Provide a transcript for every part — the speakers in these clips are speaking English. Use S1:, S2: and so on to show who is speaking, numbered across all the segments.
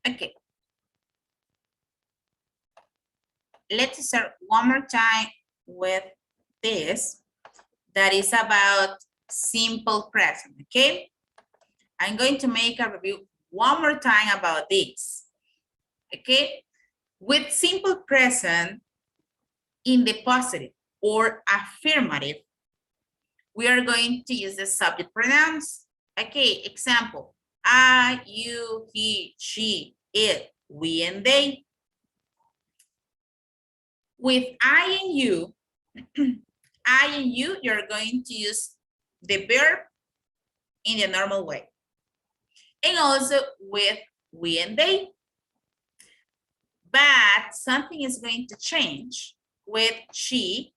S1: Okay. Let's start one more time with this. That is about simple present, okay? I'm going to make a review one more time about this, okay? With simple present in the positive or affirmative, we are going to use the subject pronouns. Okay, example, I, you, he, she, it, we, and they. With I and you, I and you, you're going to use the verb in the normal way. And also with we and they. But something is going to change with she,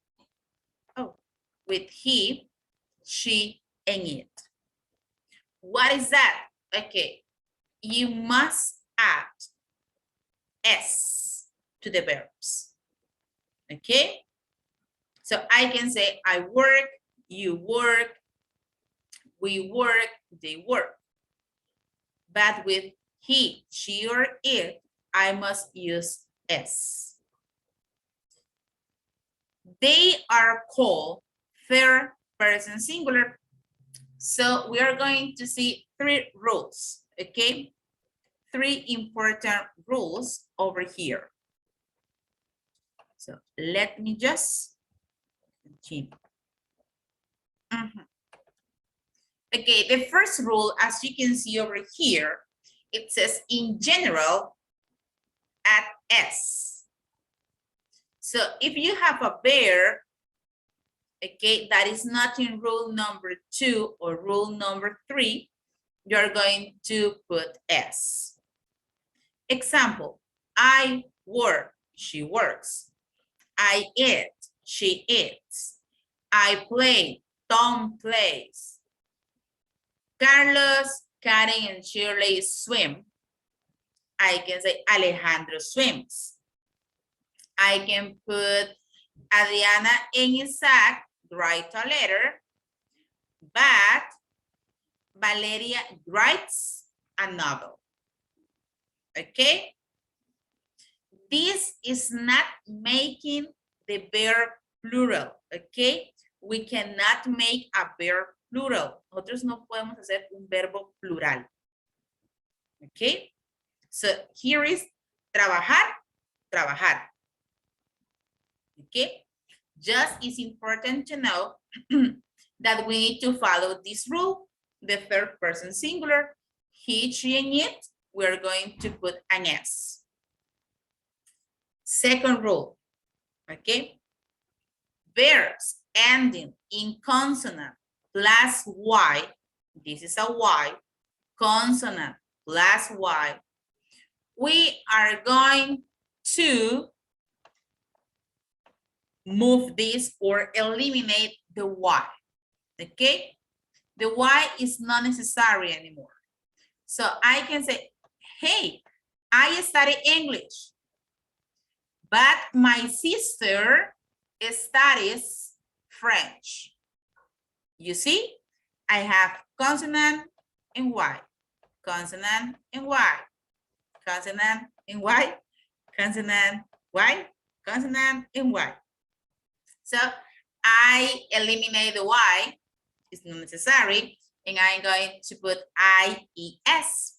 S1: with he, she, and it. What is that? Okay, you must add S to the verbs. Okay, so I can say I work, you work, we work, they work. But with he, she, or it, I must use S. They are called third person singular. So we are going to see 3 rules, okay? 3 important rules over here. So let me just continue. Okay, the first rule, as you can see over here, it says in general, add S. So if you have a bear, okay, that is not in rule number 2 or rule number 3, you're going to put S. Example, I work, she works. I eat, she eats. I play, Tom plays. Carlos, Karen, and Shirley swim. I can say Alejandro swims. I can put Adriana and Isaac write a letter, but Valeria writes a novel. Okay? This is not making the verb plural, okay? We cannot make a verb plural. Nosotros no podemos hacer un verbo plural. Okay? So here is trabajar, trabajar. Okay? Just is important to know that we need to follow this rule, the third person singular, he, she, and it, we're going to put an S. Second rule, okay? Verbs ending in consonant plus Y, this is a Y, consonant plus Y, we are going to move this or eliminate the Y, okay? The Y is not necessary anymore. So I can say, hey, I study English, but my sister studies French. You see, I have consonant and Y, consonant and Y, consonant and Y, consonant, Y, consonant and Y. So I eliminate the Y, it's not necessary, and I'm going to put I-E-S.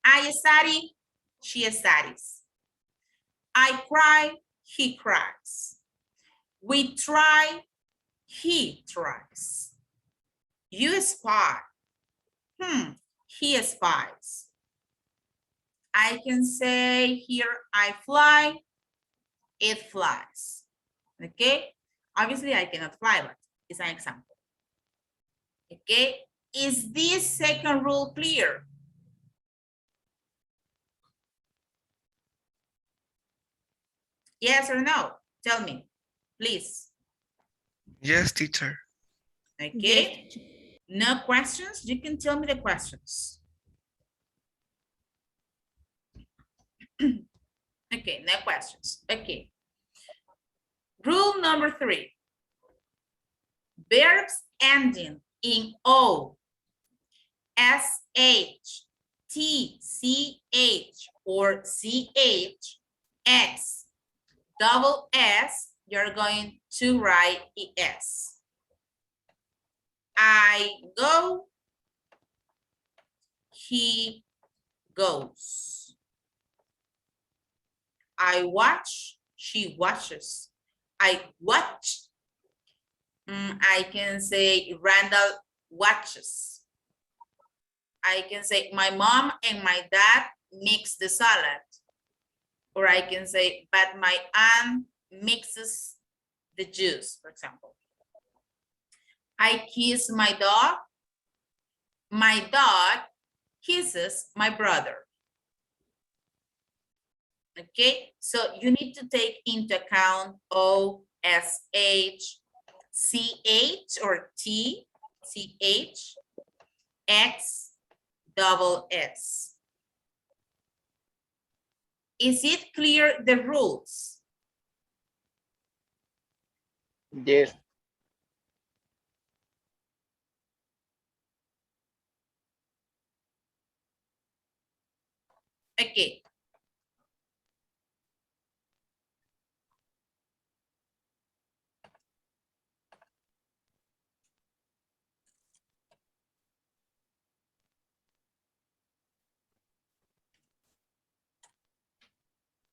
S1: I study, she studies. I cry, he cries. We try, he tries. You spy, he spies. I can say here, I fly, it flies. Okay? Obviously, I cannot fly, but it's an example. Okay? Is this second rule clear? Yes or no? Tell me, please.
S2: Yes, teacher.
S1: Okay? Yes. No questions? You can tell me the questions. Okay, no questions. Okay. Rule number 3. Verbs ending in O, SH, TCH, or CH, X, double S, you're going to write ES. I go, he goes. I watch, she watches. I watch. I can say Randall watches. I can say my mom and my dad mix the salad. Or I can say, but my aunt mixes the juice, for example. I kiss my dog. My dog kisses my brother. Okay, so you need to take into account O, S, H, C, H or T, C, H, X, double S. Is it clear the rules?
S3: Yes.
S1: Okay.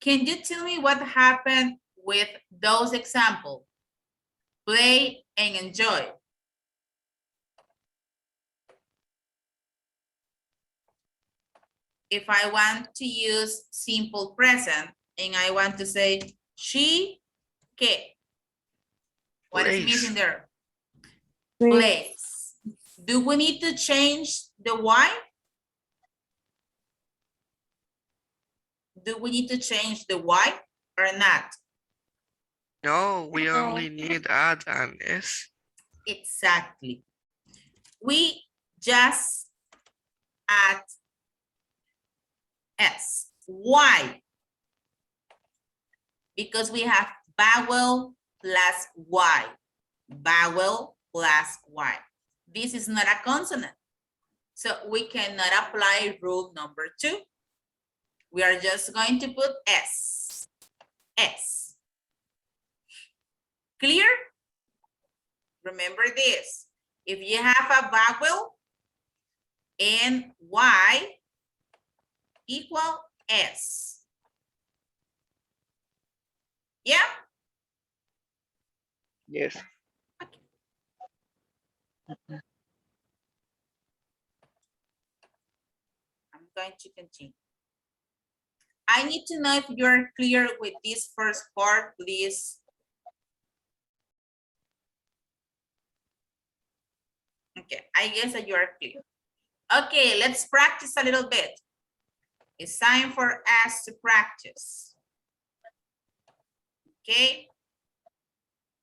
S1: Can you tell me what happened with those examples? Play and enjoy. If I want to use simple present and I want to say she, que. What is missing there? Plays. Do we need to change the Y? Do we need to change the Y or not?
S2: No, we only need add an S.
S1: Exactly. We just add S. Why? Because we have vowel plus Y. Vowel plus Y. This is not a consonant. So we cannot apply rule number 2. We are just going to put S. S. Clear? Remember this. If you have a vowel and Y equal S. Yeah?
S3: Yes.
S1: Okay. I'm going to continue. I need to know if you're clear with this first part, please. Okay, I guess that you are clear. Okay, let's practice a little bit. It's time for us to practice. Okay.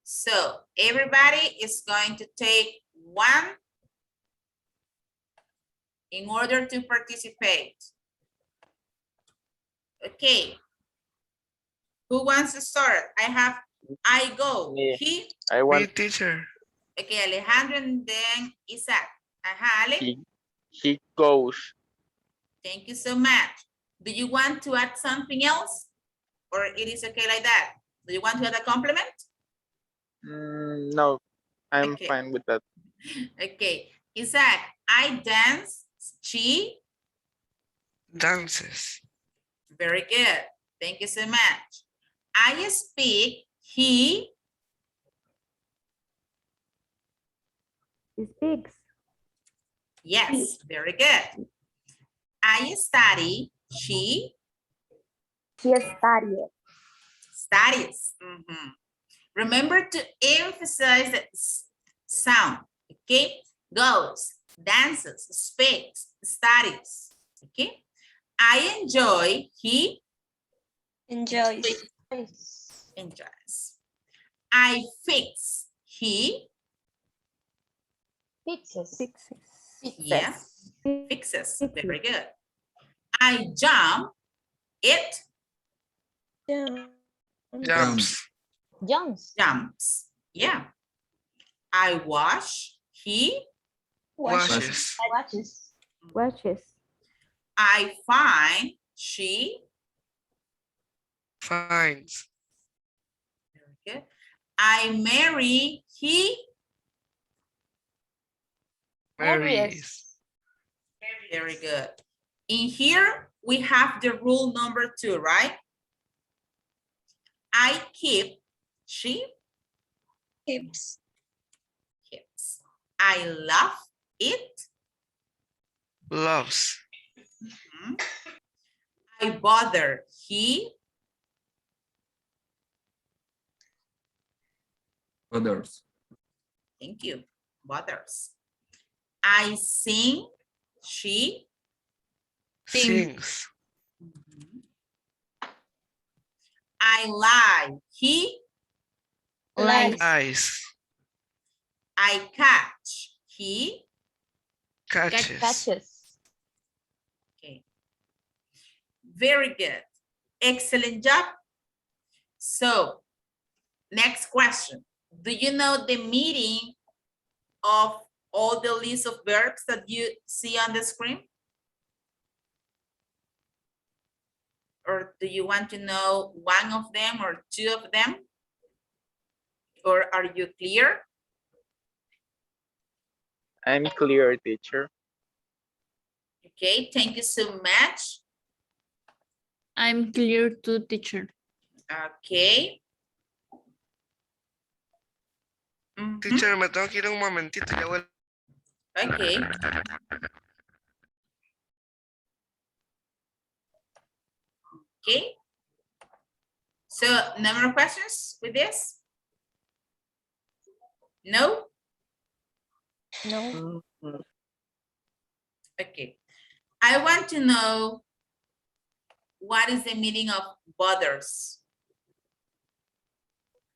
S1: So everybody is going to take one in order to participate. Okay. Who wants to start? I go.
S3: Me.
S1: He.
S3: I
S2: Me,
S3: want
S2: teacher.
S1: Okay, Alejandro and then Isaac. Ale.
S3: he goes.
S1: Thank you so much. Do you want to add something else? Or it is okay like that? Do you want to add a compliment?
S3: No, I'm
S1: Okay.
S3: fine with that.
S1: Okay. Isaac, I dance. She.
S2: Dances.
S1: Very good. Thank you so much. I speak. He.
S4: Speaks.
S1: Yes, very good. I study. She.
S4: She studied.
S1: Studies. Remember to emphasize the sound. Okay. Goes, dances, speaks, studies. Okay. I enjoy. He
S5: Enjoys.
S1: enjoys. I fix. He.
S5: Fixes.
S4: Fixes.
S1: Yeah. Fixes. Very good. I jump. It
S2: Jumps.
S5: Jumps.
S1: jumps. Yeah. I wash. He.
S2: Washes.
S5: Watches.
S4: Watches.
S1: I find. she.
S2: Finds.
S1: Very good. I marry, he.
S2: Marries.
S1: Very good. In here, we have the rule number 2, right? I keep, she
S5: Keeps.
S1: keeps. I love it.
S2: Loves.
S1: Mhm. I bother, he.
S6: Others.
S1: Thank you. Bothers. I sing, she.
S2: Sings.
S1: Mhm. I lie, he.
S5: Lies.
S2: Lies.
S1: I catch, he.
S2: Catches.
S4: Catches.
S1: Okay. Very good. Excellent job. So, next question. Do you know the meaning of all the list of verbs that you see on the screen? Or do you want to know one of them or two of them? Or are you clear?
S3: I'm clear, teacher.
S1: Okay, thank you so much.
S7: I'm clear to teacher.
S1: Okay. Mhm.
S2: Teacher, me tengo que ir un momentito. Ya vuelvo.
S1: Okay. Okay. So, no more questions with this? No?
S4: No.
S3: Mhm.
S1: Okay. I want to know what is the meaning of bothers?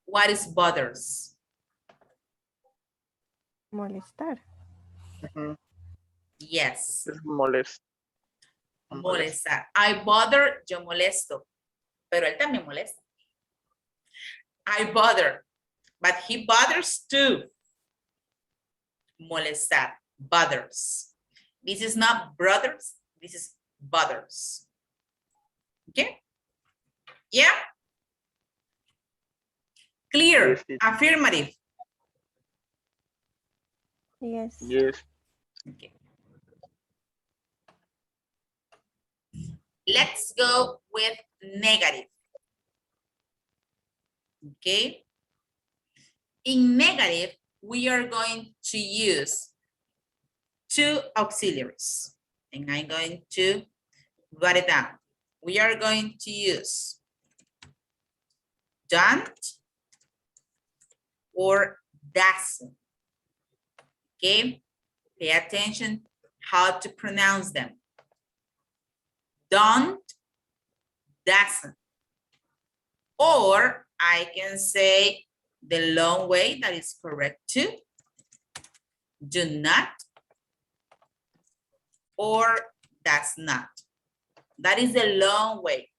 S1: What is bothers?
S4: Molestar.
S3: Mhm.
S1: Yes,
S3: Es molest.
S1: molestar. I bother, yo molesto, pero él también molesta. I bother, but he bothers too. Molestar, bothers. This is not brothers, this is bothers. Okay? Yeah? Clear,
S3: Yes, teacher.
S1: affirmative.
S4: Yes.
S3: Yes.
S1: Okay. Let's go with negative. Okay. In negative, we are going to use two auxiliaries. And I'm going to write it down. We are going to use don't or doesn't. Okay. Pay attention how to pronounce them. Don't, doesn't. Or I can say the long way that is correct too. Do not or does not. That is the long way.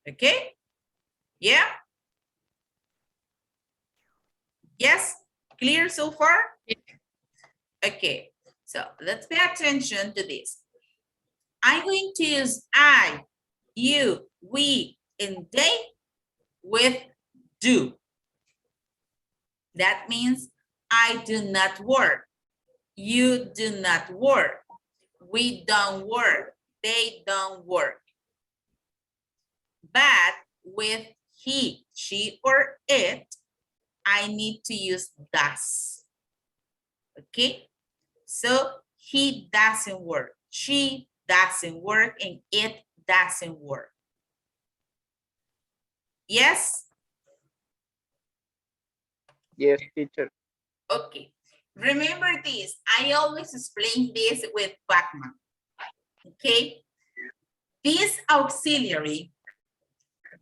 S1: Okay? Yeah? Yes? Clear so far? Okay, so let's pay attention to this. I'm going to use I, you, we, and they with do. That means I do not work. You do not work. We don't work. They don't work. But with he, she, or it, I need to use does. Okay? So he doesn't work. She doesn't work and it doesn't work. Yes?
S3: Yes, teacher.
S1: Okay. Remember this. I always explain this with Batman. Okay? This auxiliary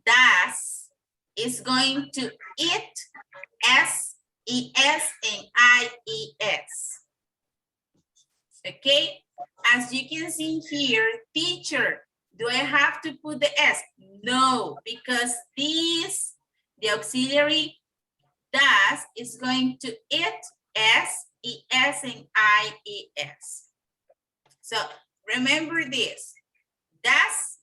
S1: does is going to it, S, E-S, and I-E-S. Okay? As you can see here, teacher, do I have to put the S? No, because this, the auxiliary does is going to it, S, E-S, and I-E-S. So remember this, does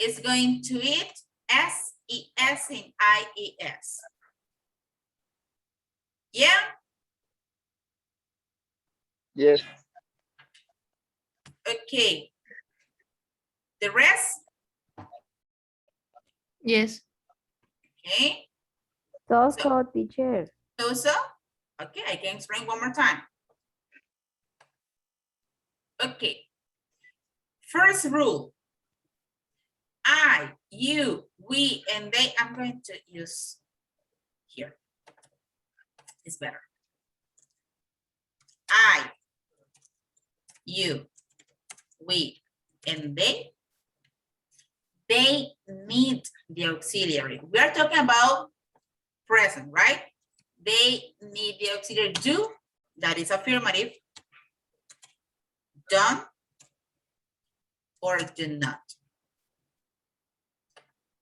S1: is going to eat S-E-S and I-E-S. Yeah?
S3: Yes.
S1: Okay. The rest?
S7: Yes.
S1: Okay.
S4: So, teacher.
S1: So? Okay, I can explain one more time. Okay. First rule. I, you, we, and they. I'm going to use here. It's better. I, you, we, and they need the auxiliary. We are talking about present, right? They need the auxiliary do, that is affirmative, done, or do not.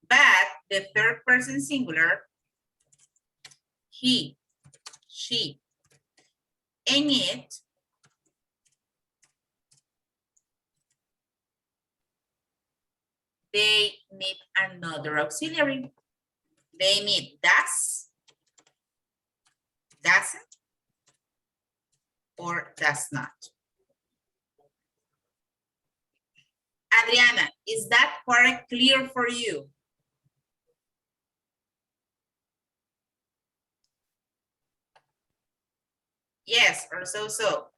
S1: But the third person singular, he, she, and it, they need another auxiliary. They need does, doesn't, or does not. Adriana, is that part clear for you? Yes, or so.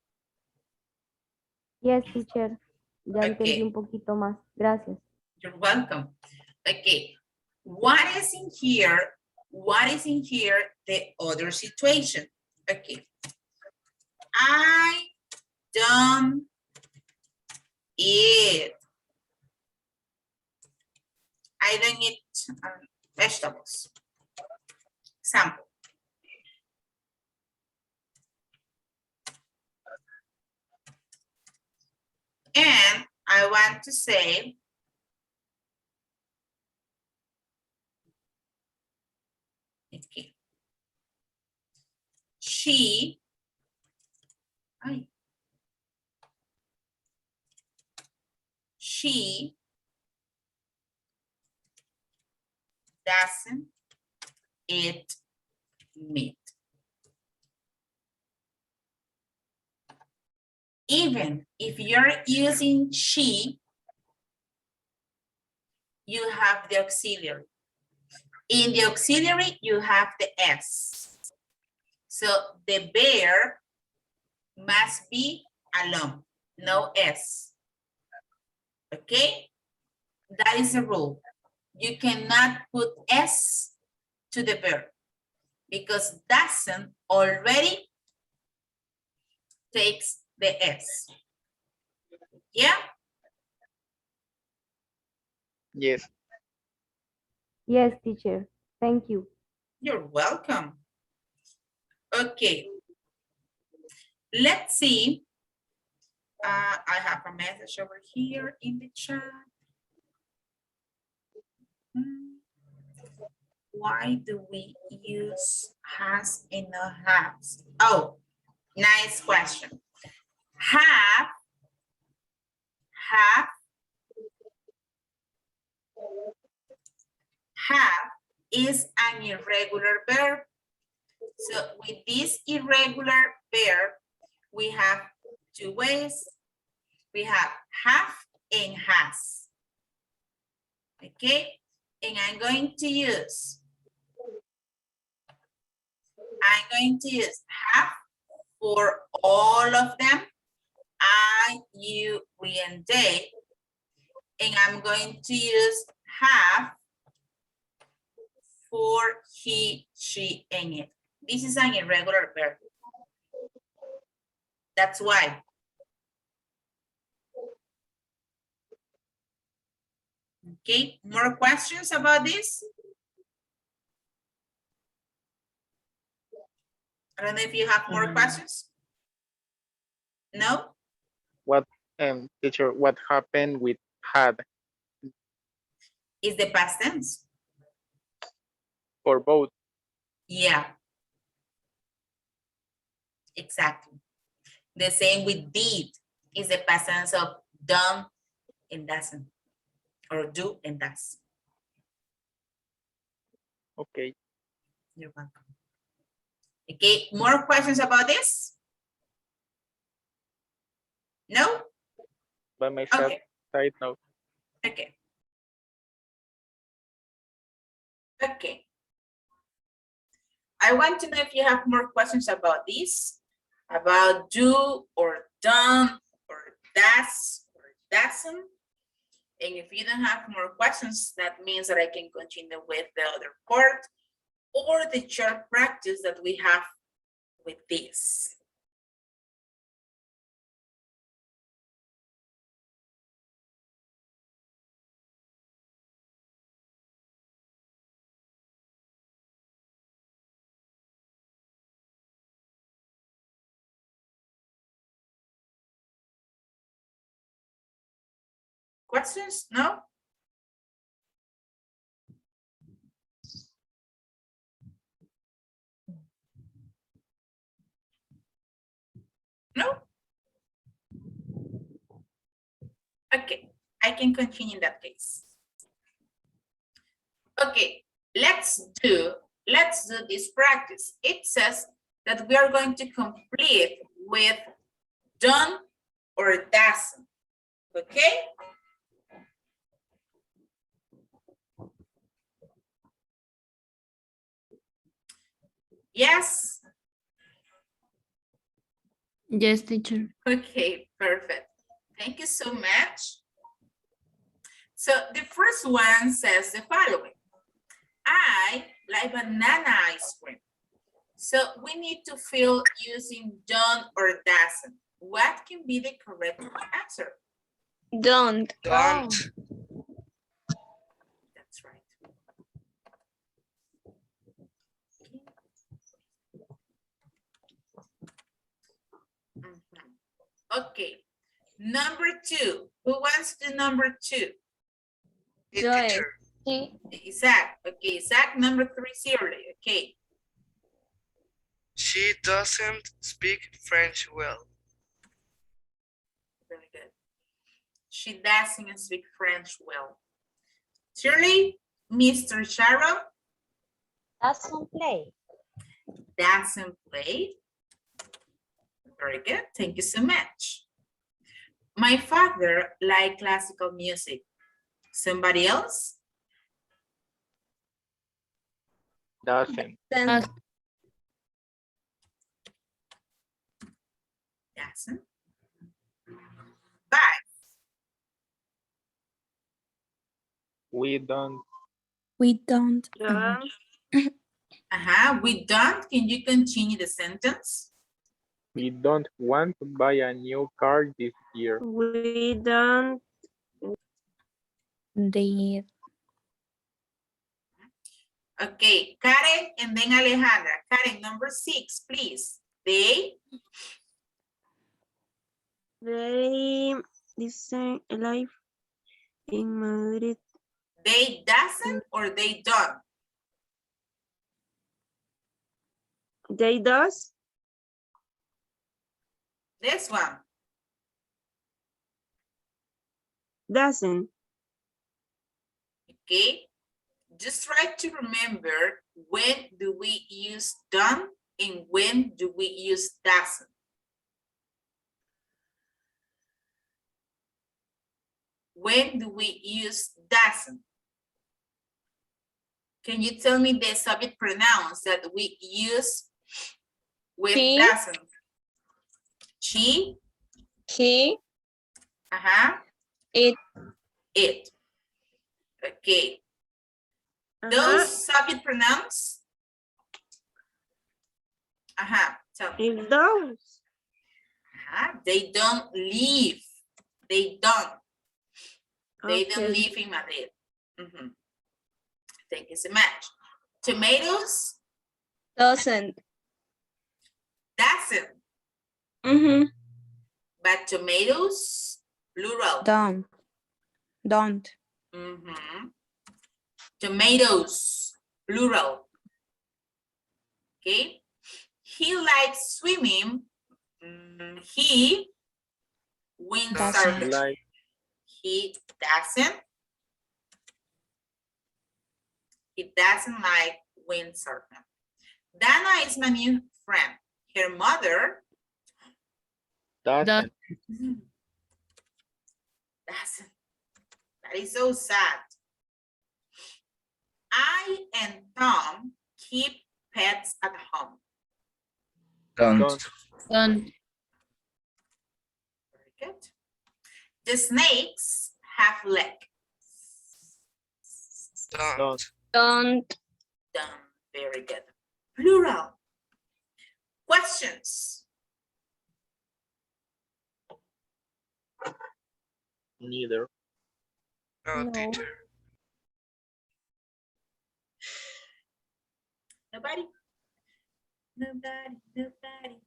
S4: Yes, teacher. Ya entendí
S1: Okay.
S4: un poquito más. Gracias.
S1: You're welcome. Okay. What is in here? What is in here? The other situation. Okay. I don't eat. I don't eat vegetables. Example. And I want to say, okay. She doesn't eat meat. Even if you're using she, you have the auxiliary. In the auxiliary, you have the S. So the bear must be alone, no S. Okay? That is the rule. You cannot put S to the verb because doesn't already takes the S. Yeah?
S3: Yes.
S4: Yes, teacher. Thank you.
S1: You're welcome. Okay. Let's see. I have a message over here in the chat. Why do we use has and not has? Oh, nice question. Have is an irregular verb. So with this irregular verb, we have two ways. We have and has. Okay, and I'm going to use have for all of them. I, you, we, and they. And I'm going to use have for he, she, and it. This is an irregular verb. That's why. Okay, more questions about this? I don't know if you have more questions. No?
S3: What, teacher, what happened with had
S1: Is the past tense.
S3: for both?
S1: Yeah. Exactly. The same with did is the past tense of done and doesn't. or do and does.
S3: Okay.
S1: You're welcome. Okay, more questions about this? No?
S3: By myself,
S1: Okay,
S3: side note.
S1: okay. Okay. I want to know if you have more questions about this, about do or done or does or doesn't. And if you don't have more questions, that means that I can continue with the other part or the short practice that we have with this. Questions? No? No? Okay, I can continue in that case. Okay, let's do this practice. It says that we are going to complete with done or doesn't. Okay? Yes?
S7: Yes, teacher.
S1: Okay, perfect. Thank you so much. So the first one says the following. I like banana ice cream. So we need to fill using done or doesn't. What can be the correct answer?
S5: Don't.
S2: Don't.
S1: That's right. Okay, number two. Who wants to number two?
S2: Hey,
S5: Joy.
S2: teacher.
S5: He.
S1: Isaac. Okay, Isaac, number three, Shirley. Okay,
S2: She doesn't speak French well.
S1: very good. She doesn't speak French well. Shirley, Mr. Sharon
S5: Doesn't play.
S1: doesn't play. Very good. Thank you so much. My father likes classical music. Somebody else?
S3: Doesn't.
S5: Then
S1: Doesn't. But
S3: We don't.
S5: we don't.
S1: we don't. Can you continue the sentence?
S3: We don't want to buy a new car this year.
S5: We don't. They.
S1: Okay, Karen and then Alejandra. Karen, number 6, please. They
S5: Dicen alive in Madrid.
S1: doesn't or they don't?
S5: They does.
S1: This one.
S5: Doesn't.
S1: Okay. Just try to remember when do we use done and when do we use doesn't. When do we use doesn't? Can you tell me the subject pronouns that we use with
S5: She.
S1: doesn't? She,
S5: He. It.
S1: it. Okay. Those subject pronouns. Tell me.
S5: It does.
S1: They don't live. They don't. They don't
S5: Okay.
S1: live in Madrid. Thank you so much. Tomatoes,
S5: Doesn't.
S1: doesn't.
S5: Mm-hmm.
S1: But tomatoes, plural.
S5: Don't.
S1: Tomatoes, plural. Okay. He likes swimming. He windsurfing.
S3: Like
S1: He doesn't. He doesn't like windsurfing. Dana is my new friend. Her mother
S3: Doesn't.
S1: doesn't. That is so sad. I and Tom keep pets at home.
S3: Don't.
S7: Don't.
S1: Very good. The snakes have legs.
S2: Don't.
S5: Don't.
S1: Done. Very good. Plural. Questions.
S3: Neither.
S2: No,
S4: No.
S2: teacher.
S1: Nobody? Nobody, nobody.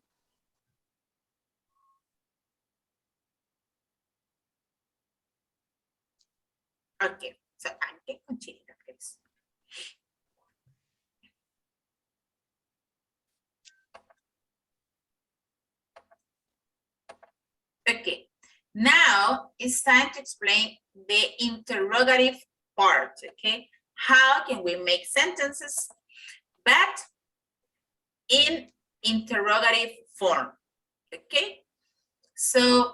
S1: Okay, so I can continue that, please. Okay, now it's time to explain the interrogative part, okay? How can we make sentences, but in interrogative form, okay? So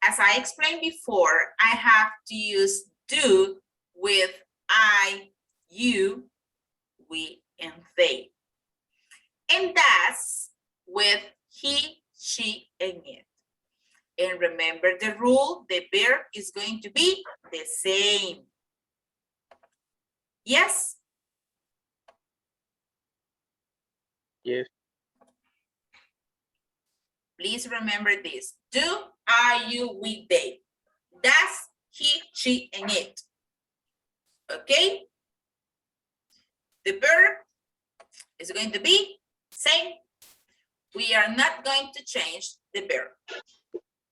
S1: as I explained before, I have to use do with I, you, we, and they. And that's with he, she, and it. And remember the rule, the verb is going to be the same. Yes?
S3: Yes.
S1: Please remember this. Do, are, you, we, they. That's he, she, and it. Okay? The verb is going to be same. We are not going to change the verb.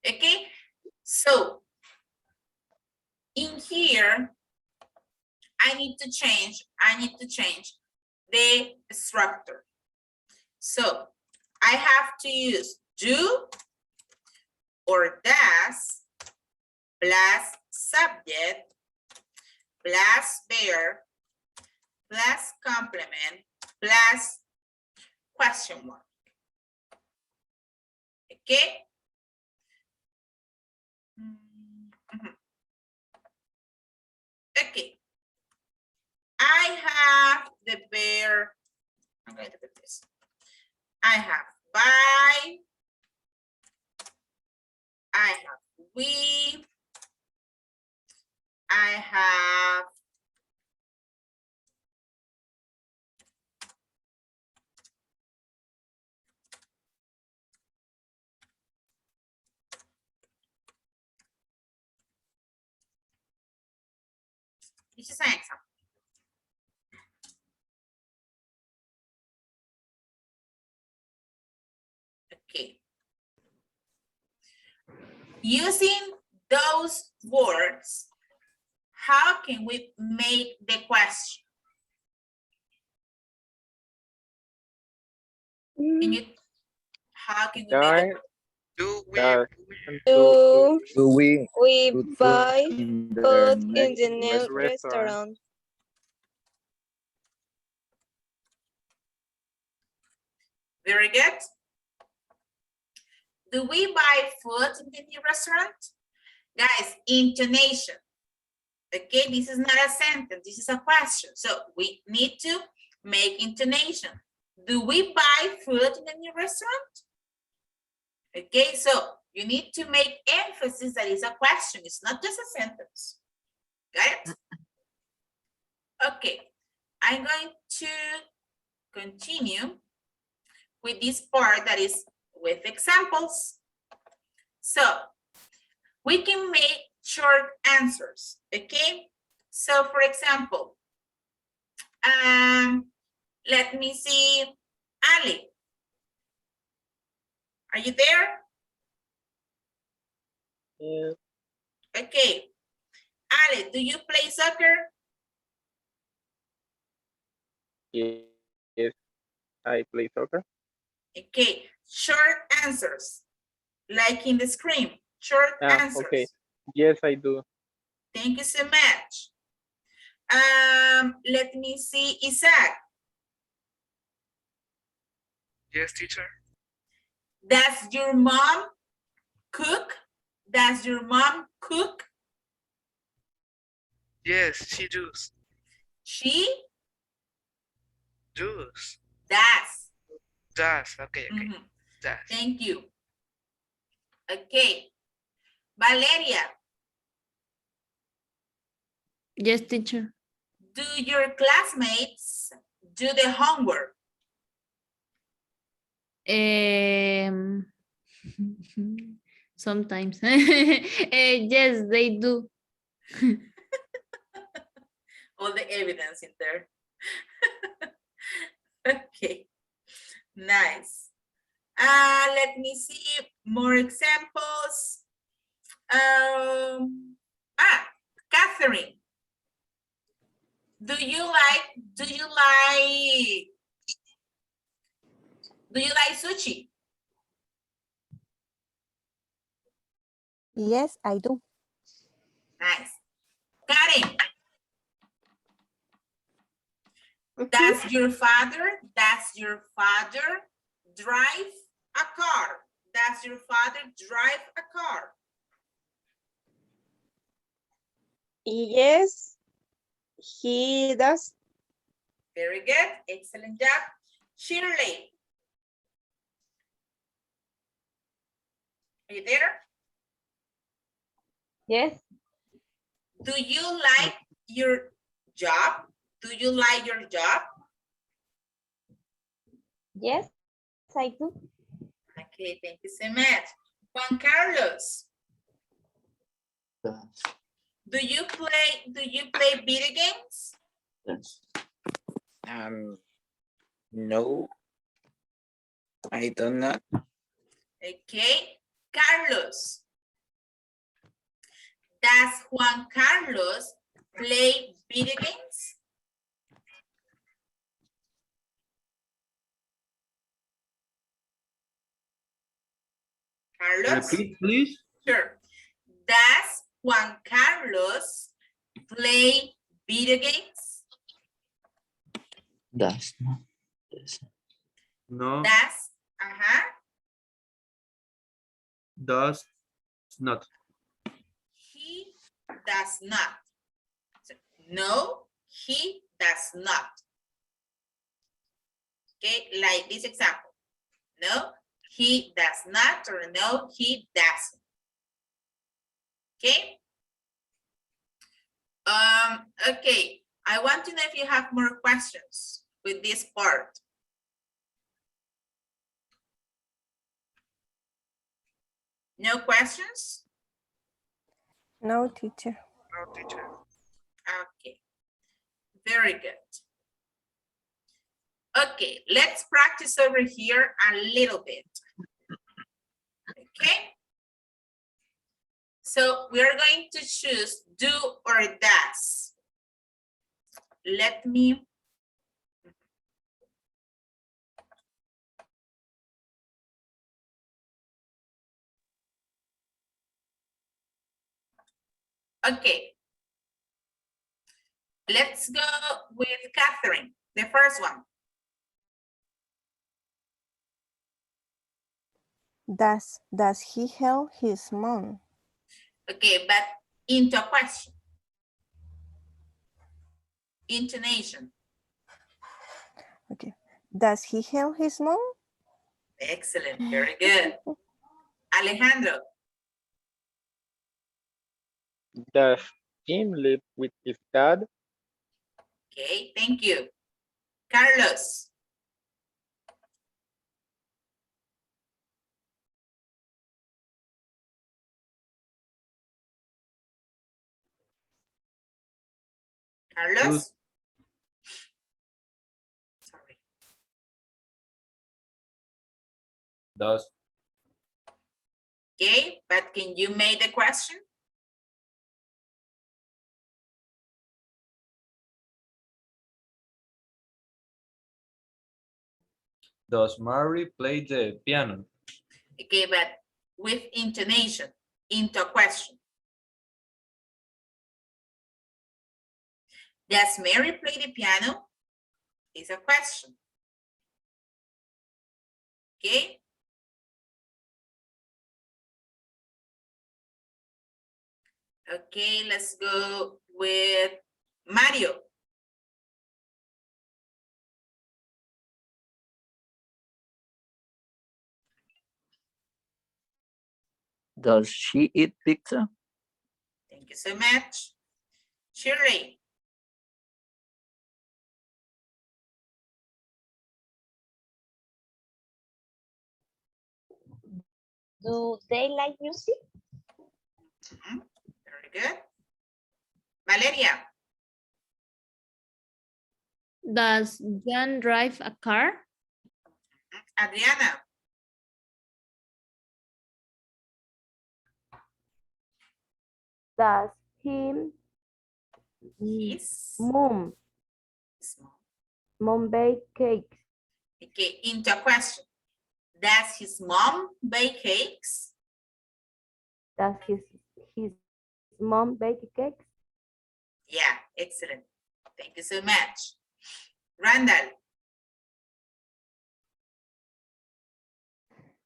S1: Okay? So, in here, I need to change the structure. So, I have to use do or does plus subject plus verb plus complement plus question mark. Okay? Mhm. Okay. I have the verb. I'm going to put this. I have by. I have we. I have this is an example. Okay. Using those words, how can we make the question? Can you, how can we make it?
S2: Do we?
S3: Does.
S5: Do
S6: we
S5: we
S6: put
S5: buy
S6: in the
S5: food in
S6: next
S5: the new
S3: restaurant?
S5: restaurant?
S1: Very good. Do we buy food in the new restaurant? Guys, intonation. Okay, this is not a sentence, this is a question. So we need to make intonation. Do we buy food in the new restaurant? Okay, so you need to make emphasis that is a question. It's not just a sentence. Got it? Okay, I'm going to continue with this part that is with examples. So we can make short answers, okay? So for example, let me see, Ali. Are you there?
S3: Yes.
S1: Okay. Ali, do you play soccer?
S3: Yes. I play soccer.
S1: Okay. Short answers, like in the screen. Short answers.
S3: Okay. Yes, I do.
S1: Thank you so much. Let me see, Isaac.
S2: Yes, teacher.
S1: Does your mom cook? Does your mom cook?
S2: Yes, she does.
S1: She
S2: Does.
S1: does.
S2: Does. Okay, okay.
S1: Mhm.
S2: Does.
S1: Thank you. Okay. Valeria,
S7: Yes, teacher.
S1: do your classmates do the homework?
S7: Sometimes. Yes, they do.
S1: All the evidence in there. Okay, nice. Let me see more examples. Catherine, do you like sushi?
S6: Yes, I do.
S1: Nice. Karen, does your father drive a car? Does your father drive a car?
S5: Yes, he does.
S1: Very good. Excellent job. Shirley, are you there?
S4: Yes.
S1: Do you like your job? Do you like your job?
S4: Yes, I do.
S1: Okay, thank you so much. Juan Carlos, do you play video games?
S8: No, I do not.
S1: Okay, Carlos, does Juan Carlos play video games? Carlos?
S9: Repeat, please.
S1: Sure. Does Juan Carlos play video games?
S8: Does not. Does
S9: No,
S1: Does,
S9: does not.
S1: he does not. So, no, he does not. Okay, like this example. No, he does not, or no, he doesn't. Okay. Okay, I want to know if you have more questions with this part. No questions?
S6: No, teacher.
S2: No, teacher.
S1: Okay, very good. Okay, let's practice over here a little bit. Okay. So we are going to choose do or does. Let me. Okay. Let's go with Catherine, the first one.
S6: Does he help his mom?
S1: Okay, but into a question. Intonation.
S6: Okay. Does he help his mom?
S1: Excellent, very good. Alejandro.
S3: Does Tim live with his dad?
S1: Okay, thank you. Carlos. Carlos. Sorry.
S9: Does.
S1: Okay, but can you make the question?
S9: Does Mary play the piano?
S1: Okay, but with intonation, into a question. Does Mary play the piano? Is a question. Okay. Okay, let's go with Mario.
S8: Does she eat pizza?
S1: Thank you so much. Shirley.
S4: Do they like music?
S1: Very good. Valeria.
S7: Does John drive a car?
S1: Adriana.
S4: Does him
S1: Yes.
S4: mom bake cakes?
S1: Okay, into a question. Does his mom bake cakes?
S4: Does his mom bake cakes?
S1: Yeah, excellent. Thank you so much. Randall.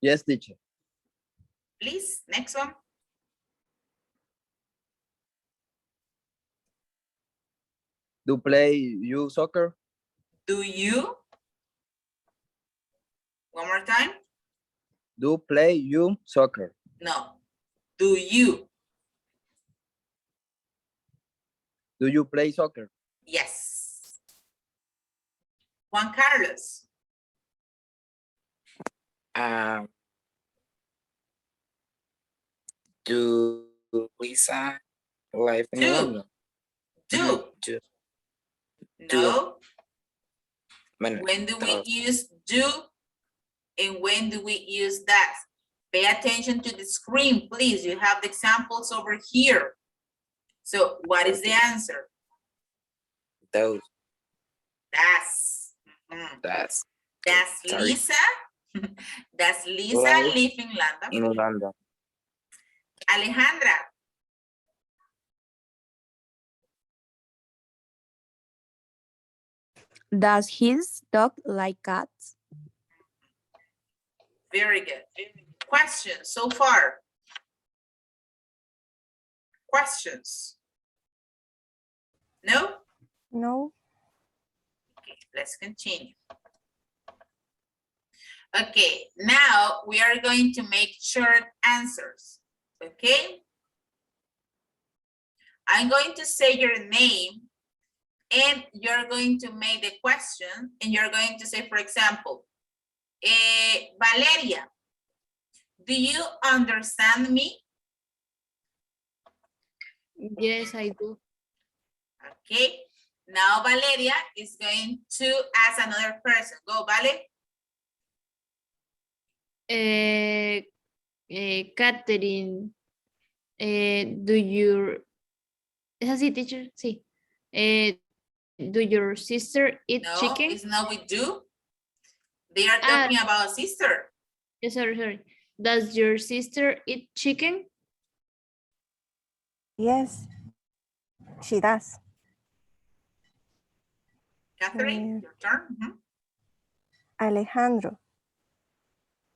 S10: Yes, teacher.
S1: Please, next one.
S10: Do play you soccer?
S1: Do you? One more time.
S10: Do play you soccer?
S1: No. Do you?
S10: Do you play soccer?
S1: Yes. Juan Carlos.
S8: Do Lisa live in
S1: Do.
S8: London?
S1: Do.
S8: Do.
S1: No.
S8: Bueno,
S1: When do we
S8: does.
S1: use do and when do we use that? Pay attention to the screen, please. You have the examples over here. So what is the answer?
S8: Those.
S1: That's.
S8: That's
S1: Does
S8: sorry.
S1: Lisa? Does Lisa
S8: Live
S1: live in London?
S8: in London.
S1: Alejandra.
S6: Does his dog like cats?
S1: Very good. Questions so far? Questions? No?
S6: No.
S1: Okay, let's continue. Okay, now we are going to make short answers, okay? I'm going to say your name and you're going to make the question and you're going to say, for example, Valeria, do you understand me?
S7: Yes, I do.
S1: Okay, now Valeria is going to ask another person. Go, Vale.
S7: Catherine, do your... ¿Es así, teacher? Sí. Do your sister eat
S1: No,
S7: chicken?
S1: it's not with do. They are talking about sister.
S7: Yes, sorry. Does your sister eat chicken?
S6: Yes, she does.
S1: Catherine, your turn.
S6: Alejandro,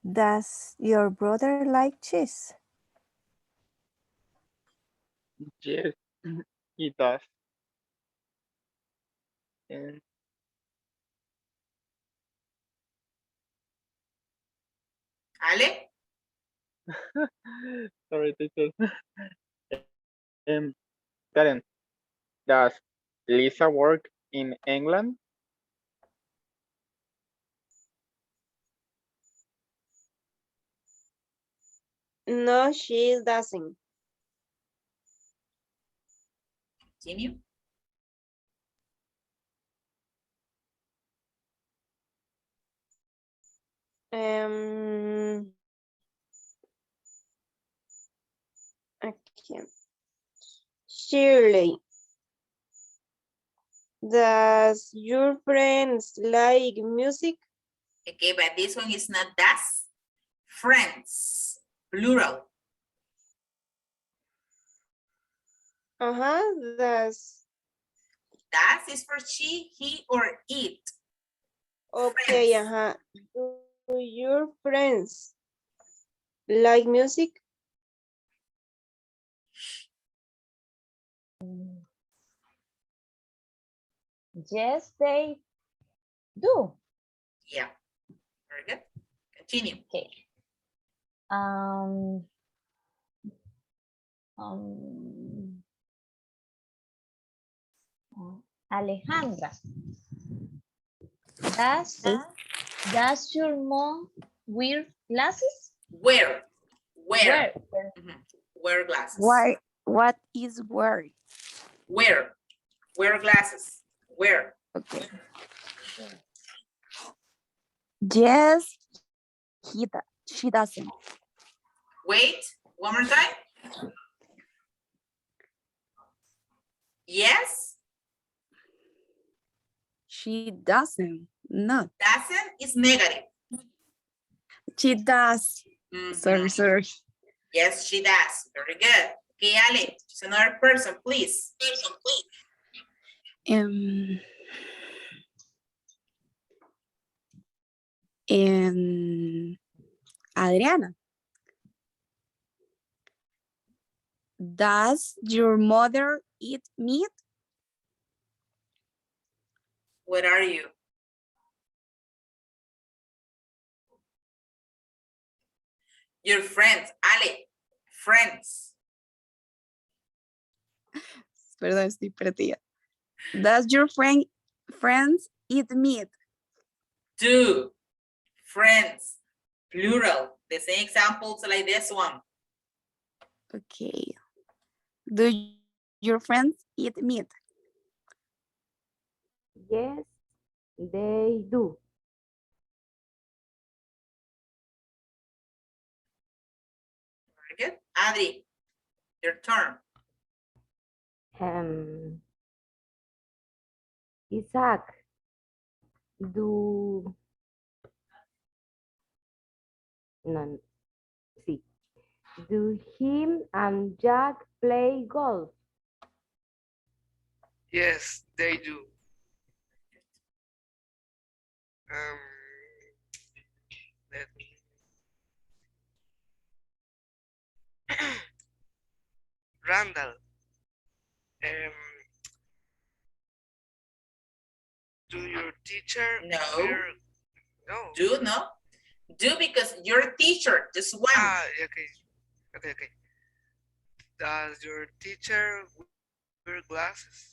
S6: does your brother like cheese?
S3: Yes, he does. And
S1: Ale?
S3: sorry, teacher. Karen, does Lisa work in England?
S5: No, she doesn't.
S1: Continue.
S5: Okay. Shirley, does your friends like music?
S1: Okay, but this one is not does. Friends, plural.
S5: Does
S1: Das is for she, he, or it.
S5: Okay,
S1: Friends.
S5: Do your friends like music?
S4: Yes, they do.
S1: Yeah, very good. Continue.
S4: Okay. Um, um, Alejandra, does your mom wear glasses?
S1: Where?
S4: Where?
S1: Mhm. Wear glasses.
S6: Why? What is where?
S1: Where? Wear glasses. Where?
S6: Okay. Yes, she doesn't.
S1: Wait, one more time. Yes,
S6: She doesn't. Not.
S1: doesn't is negative.
S6: She does.
S1: Mhm.
S6: Sorry.
S1: Yes, she does. Very good. Okay, Ale, it's another person, please.
S6: Um, Adriana, does your mother eat meat?
S1: What are you? Your friends, Ale, friends.
S6: Perdón, estoy perdida. Does your friends eat meat?
S1: Do, friends, plural. The same examples like this one.
S6: Okay. Do your friends eat meat?
S4: Yes, they do.
S1: Very good. Adri, your turn.
S4: Isaac, do no, sí. Do him and Jack play golf?
S2: Yes, they do. Let me. Randall. Do your teacher
S1: No.
S2: No.
S1: Do, no? Do because your teacher, just one.
S2: Okay. Does your teacher wear glasses?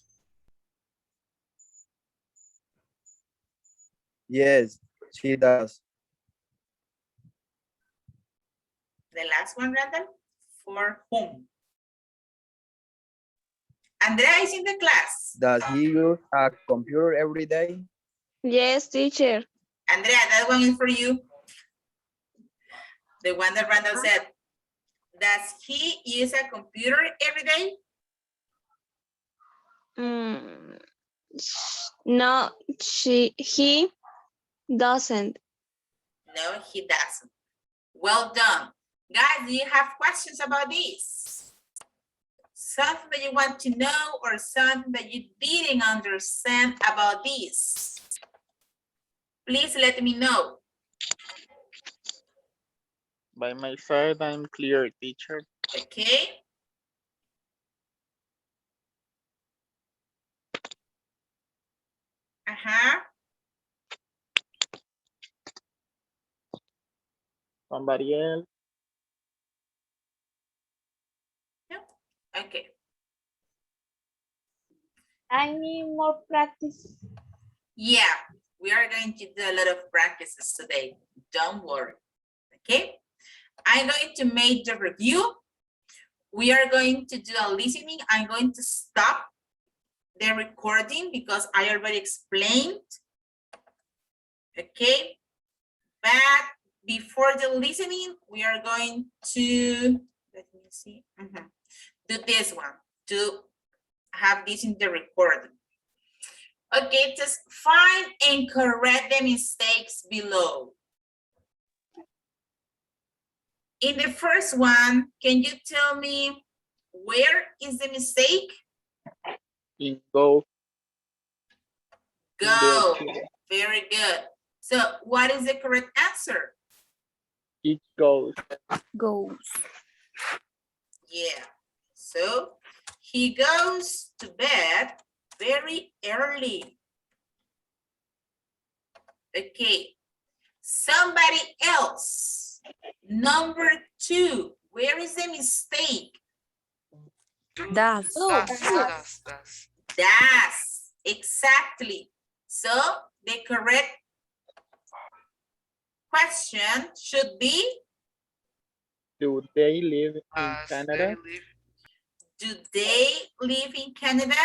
S10: Yes, she does.
S1: The last one, Randall, for whom? Andrea is in the class.
S10: Does he use a computer every day?
S5: Yes, teacher.
S1: Andrea, that one is for you. The one that Randall said. Does he use a computer every day?
S5: No, he doesn't.
S1: No, he doesn't. Well done. Guys, do you have questions about this? Something that you want to know or something that you didn't understand about this? Please let me know.
S3: By my side, I'm clear, teacher.
S1: Okay.
S3: Somebody else?
S1: Okay.
S4: I need more practice.
S1: Yeah, we are going to do a lot of practices today. Don't worry. Okay. I'm going to make the review. We are going to do a listening. I'm going to stop the recording because I already explained. Okay. But before the listening, we are going to, let me see, do this one to have this in the recording. Okay, just find and correct the mistakes below. In the first one, can you tell me where is the mistake?
S3: In golf.
S1: Go.
S3: children.
S1: Very good. So what is the correct answer?
S3: It goes.
S6: Goes.
S1: Yeah. So he goes to bed very early. Okay. Somebody else. Number 2. Where is the mistake?
S6: Does.
S2: Does.
S1: Does. Exactly. So the correct question should be,
S3: Do they live in
S2: Does
S3: Canada?
S2: they live?
S1: do they live in Canada?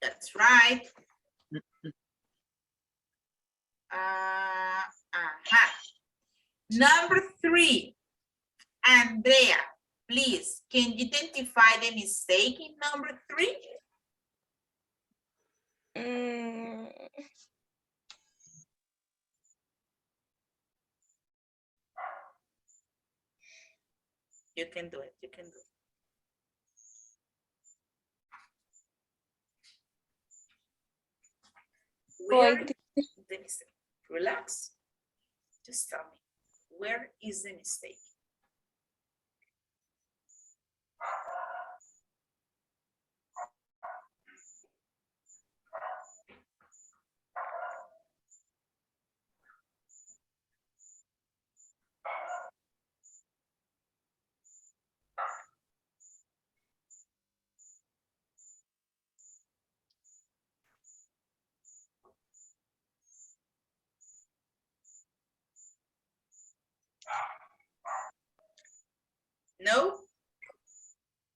S1: That's right. Number 3, Andrea, please, can you identify the mistake in number 3? You can do it, you can do it. Where is the mistake? Relax. Just tell me, where is the mistake? No?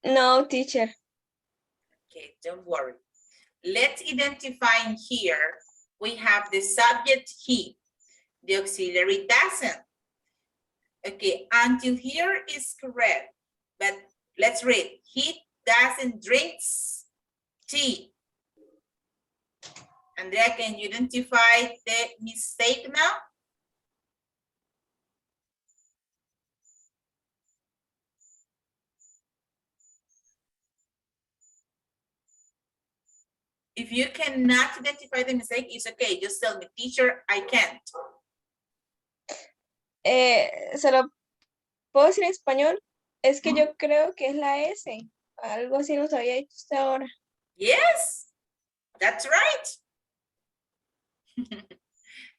S5: No, teacher.
S1: Okay, don't worry. Let's identify in here. We have the subject he, the auxiliary doesn't. Okay, until here is correct, but let's read. He doesn't drink tea. Andrea, can you identify the mistake now? If you cannot identify the mistake, it's okay. Just tell me, teacher, I can't.
S5: ¿Se lo puedo decir en español? Es que yo creo que es la S. Algo así nos había dicho usted ahora.
S1: Yes, that's right.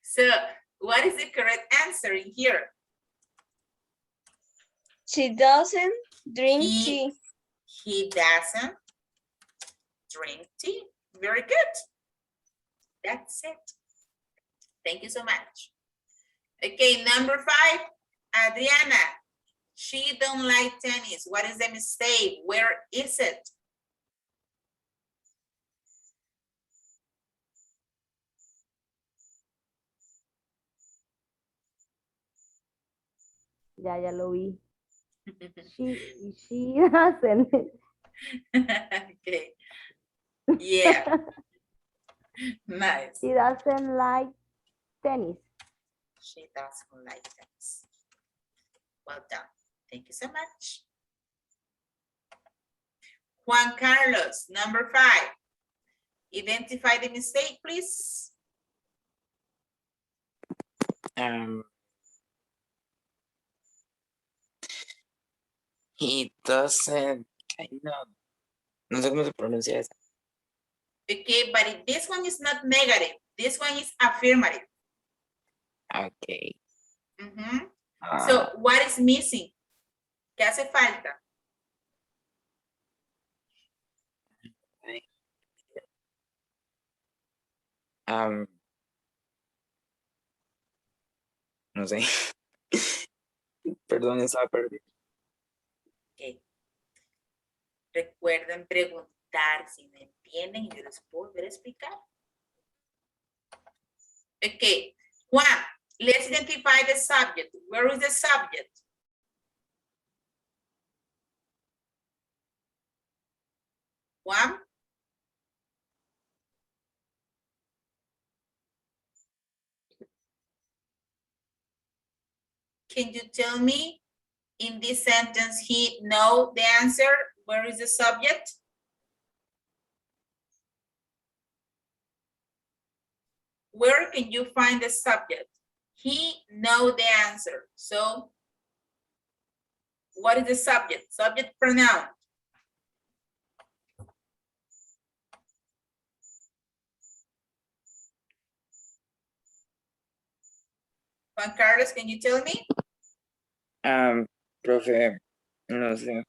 S1: So, what is the correct answer in here?
S5: She doesn't drink tea.
S1: He doesn't drink tea. Very good. That's it. Thank you so much. Okay, number 5, Adriana. She don't like tennis. What is the mistake? Where is it?
S4: Ya lo vi. She doesn't.
S1: Okay. Yeah. Nice.
S4: She doesn't like tennis.
S1: She doesn't like tennis. Well done. Thank you so much. Juan Carlos, number 5. Identify the mistake, please.
S8: He doesn't, no sé cómo se pronuncia eso.
S1: Okay, but this one is not negative. This one is affirmative.
S8: Okay.
S1: So, what is missing? ¿Qué hace falta?
S8: No sé. Perdón, estaba perdido.
S1: Okay. Recuerden preguntar si no entienden y yo les puedo volver a explicar. Okay, Juan, let's identify the subject. Where is the subject? Juan? Can you tell me in this sentence he know the answer? Where is the subject? where can you find the subject? He know the answer. So what is the subject? Subject pronoun. Juan Carlos, can you tell me?
S8: Profe, no sé.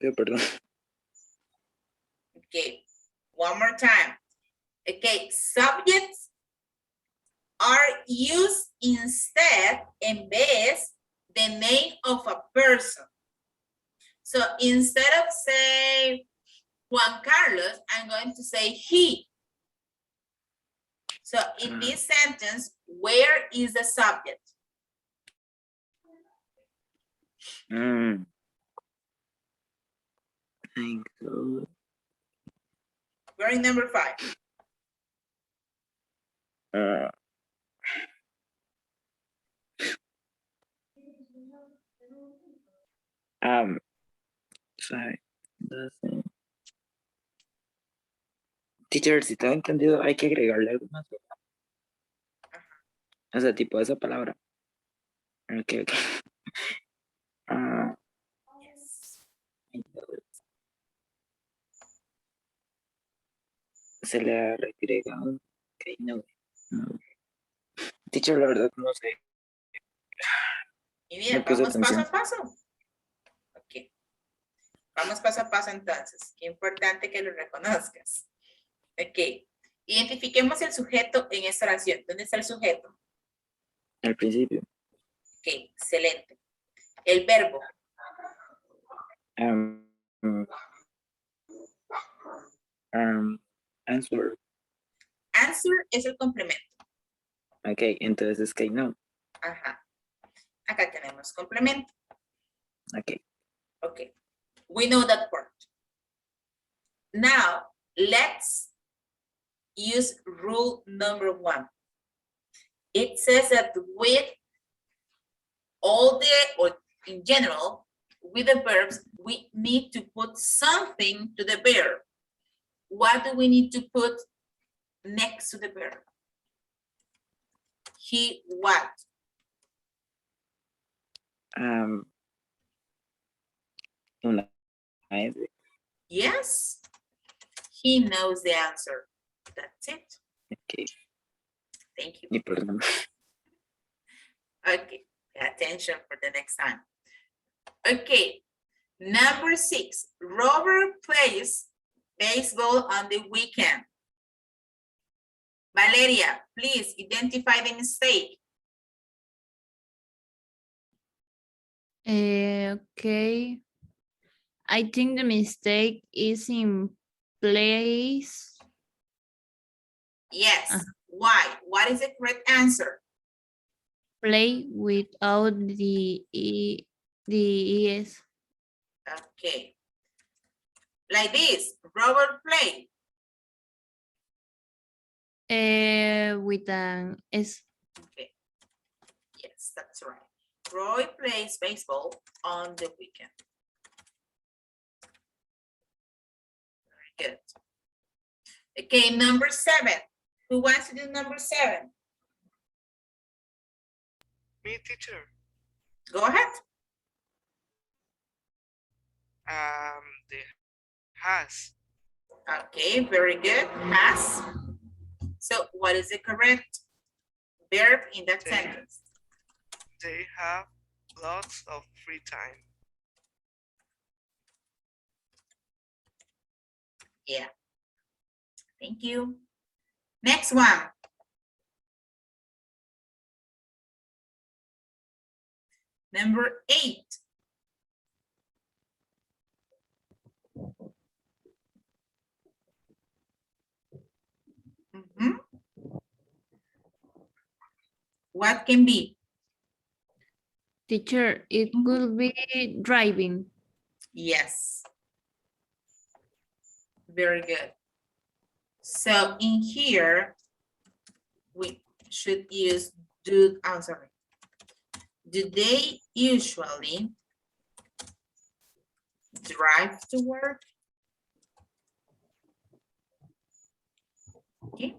S8: Perdón.
S1: Okay, one more time. Okay, subjects are used instead, en vez, the name of a person. So instead of say Juan Carlos, I'm going to say he. So in this sentence, where is the subject?
S8: Thank you.
S1: We're in number 5.
S8: Sorry. Teacher, si tengo entendido, hay que agregarle algo más. O sea, tipo esa palabra. Ok. Se le ha agregado. Ok, no. Teacher, la verdad no sé.
S1: Y bien,
S8: No puse
S1: vamos paso
S8: atención.
S1: a paso. Ok. Vamos paso a paso entonces. Qué importante que lo reconozcas. Ok. Identifiquemos el sujeto en esta oración. ¿Dónde está el sujeto?
S8: Al principio.
S1: Ok, excelente. El verbo.
S8: Answer.
S1: Answer es el complemento.
S8: Ok, entonces es que no.
S1: Ajá. Acá tenemos complemento.
S8: Ok.
S1: Okay. We know that part. Now, let's use rule number 1. It says that with all the, or in general, with the verbs, we need to put something to the verb. What do we need to put next to the verb? He what?
S8: Una S.
S1: Yes. He knows the answer. That's it.
S8: Ok.
S1: Thank you.
S8: Y perdón.
S1: Okay, pay attention for the next time. Okay, number 6, Robert plays baseball on the weekend. Valeria, please identify the mistake.
S7: Okay. I think the mistake is in place.
S1: Yes, why? What is the correct answer?
S7: Play without the es.
S1: Okay, like this, Robert played.
S7: With an s.
S1: Okay, yes, that's right. Roy plays baseball on the weekend. Very good. Okay, number 7. Who wants to do number 7?
S2: Me, teacher.
S1: Go ahead.
S2: The has.
S1: Okay, very good. Has. So what is the correct verb in that sentence?
S2: They have lots of free time.
S1: Yeah. Thank you. Next one. Number 8. What can be?
S7: Teacher, it could be driving.
S1: Yes. Very good. So in here, we should use do, I'm sorry. Do they usually drive to work? Okay.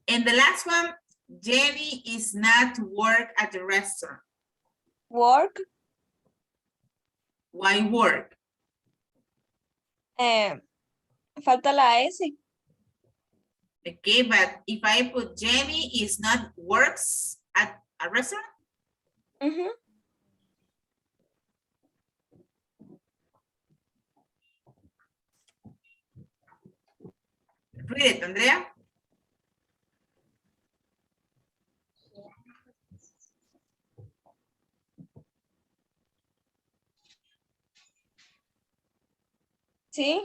S1: And the last one, Jenny is not work at the restaurant.
S5: Work.
S1: Why work?
S5: Falta la S.
S1: Okay, but if I put Jenny is not works at a restaurant,
S5: Ujú.
S1: read it, Andrea.
S5: Sí.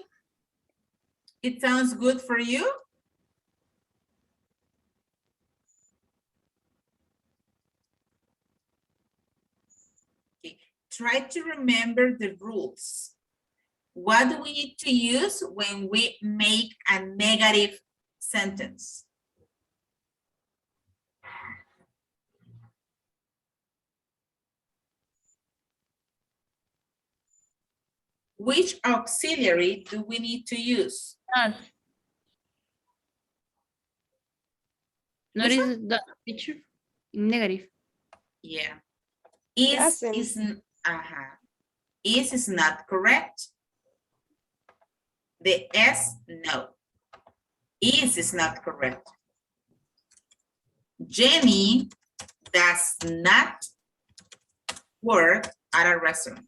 S1: It sounds good for you? Okay. Try to remember the rules. What do we need to use when we make a negative sentence? Which auxiliary do we need to use?
S7: Does.
S1: Which
S7: Notice the teacher in negative.
S1: Yeah. Is
S5: Doesn't.
S1: is not correct. The S, no. Is not correct. Jenny does not work at a restaurant.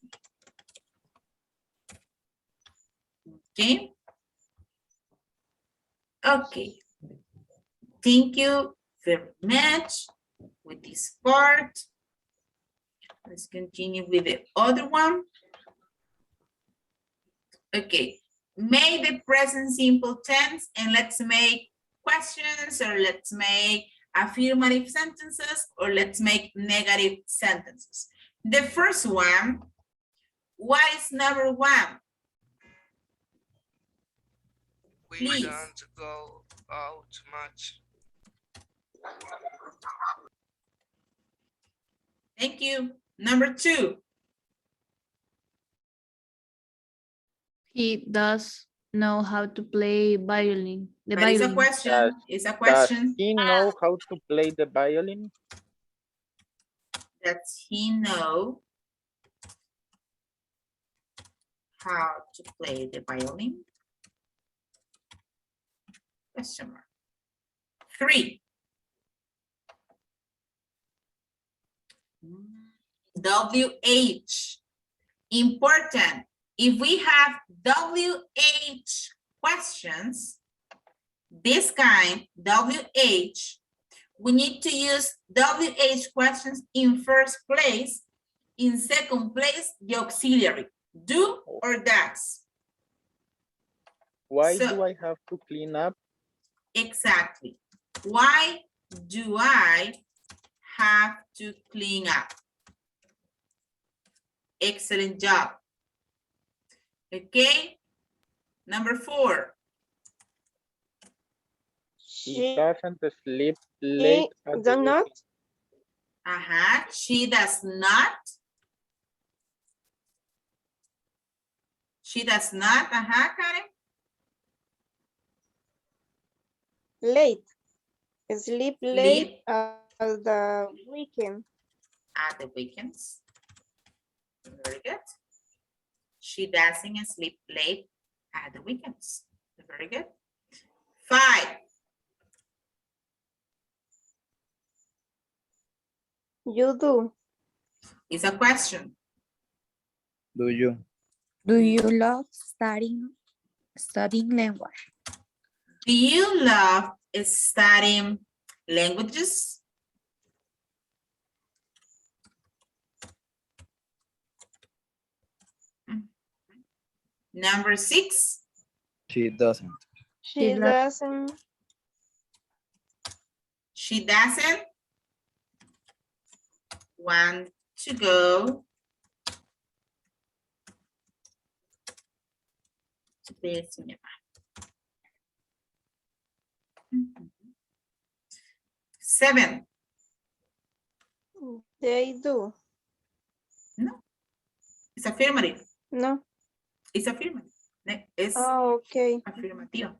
S1: Okay. Okay. Thank you very much with this part. Let's continue with the other one. Okay. Make the present simple tense and let's make questions, or let's make affirmative sentences, or let's make negative sentences. The first one, what is number one?
S2: We
S1: Please.
S2: don't go out much.
S1: Thank you. Number two.
S7: He does know how to play violin. The
S1: But it's a
S7: violin.
S1: question. It's a
S3: Does
S1: question.
S3: he know how to play the violin?
S1: Does he know how to play the violin? Question mark. Three. WH. Important. If we have WH questions, this kind, WH, we need to use WH questions in first place. In second place, the auxiliary, do or does.
S3: Why
S1: So-
S3: do I have to clean up?
S1: Exactly. Why do I have to clean up? Excellent job. Okay. Number four.
S3: He doesn't sleep late at the
S5: does not.
S3: weekend.
S1: She does not. She does not. Karen.
S5: Late. Sleep late
S1: Sleep.
S5: at the weekend.
S1: At the weekends. Very good. She doesn't sleep late at the weekends. Very good. Five.
S5: You do.
S1: It's a question.
S10: Do you?
S6: Do you love studying language?
S1: Do you love studying languages? Number six.
S10: She doesn't.
S5: She doesn't.
S1: She doesn't want to go to the cinema. Seven.
S5: They do.
S1: No. It's affirmative.
S5: No.
S1: It's affirmative. It's
S5: Oh, okay.
S1: afirmativo.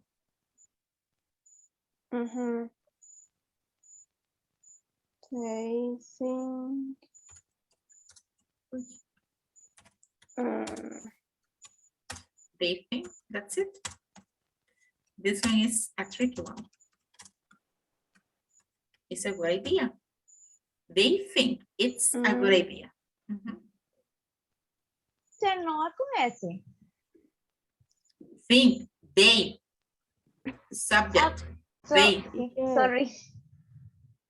S5: Mhm. They think.
S1: They think, that's it. This one is a tricky one. It's a good idea. They think it's a good idea. Mhm.
S11: No va con ese.
S1: Think, they, subject, they.
S11: Sorry.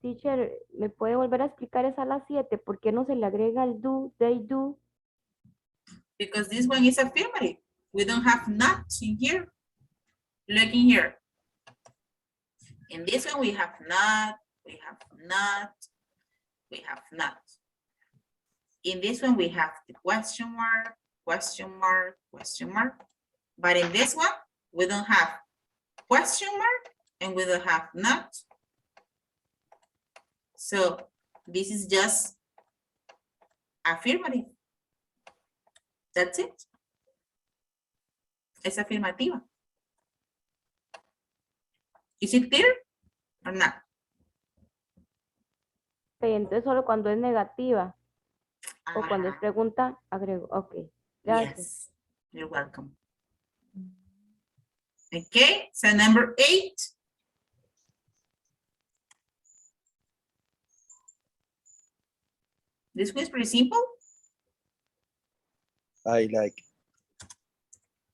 S4: Teacher, ¿me puede volver a explicar esa a las 7? ¿Por qué no se le agrega el do, they do?
S1: Because this one is affirmative. We don't have not in here. Look in here. In this one, we have not, we have not, we have not. In this one, we have the question mark, question mark, question mark. But in this one, we don't have question mark and we don't have not. So this is just affirmative. That's it. Es afirmativa. Is it clear or not?
S4: Ok, entonces solo cuando es negativa o cuando es
S1: Ah,
S4: pregunta, agrego. Ok, gracias.
S1: yes, you're welcome. Okay, so number 8. This was pretty simple.
S10: I like.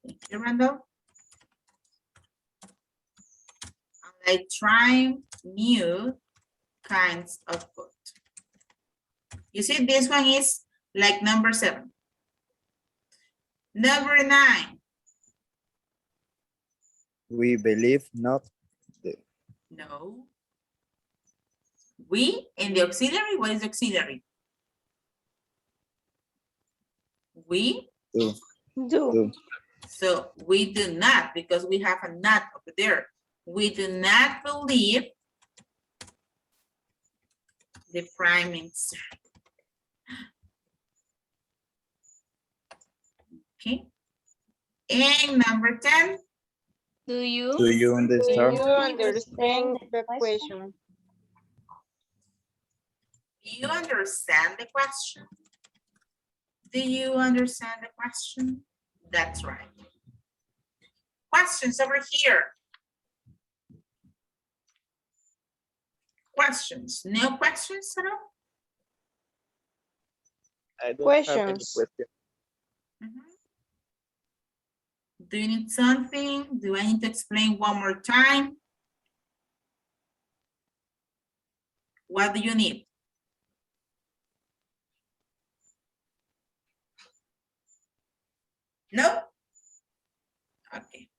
S1: Thank you, Randall. I like trying new kinds of food. You see, this one is like number 7. Number 9.
S10: We believe not.
S1: No. We in the auxiliary, what is the auxiliary? We,
S10: Do.
S5: Do.
S10: Do.
S1: so we do not, because we have a not over there. We do not believe the prime minister. Okay. And number 10.
S6: Do you?
S10: Do you understand?
S5: You understand the question.
S1: Do you understand the question? Do you understand the question? That's right. Questions over here. Questions? No questions at all?
S3: I don't have any
S5: Questions.
S3: question.
S1: Mhm. Do you need something? Do I need to explain one more time? What do you need? No? Okay.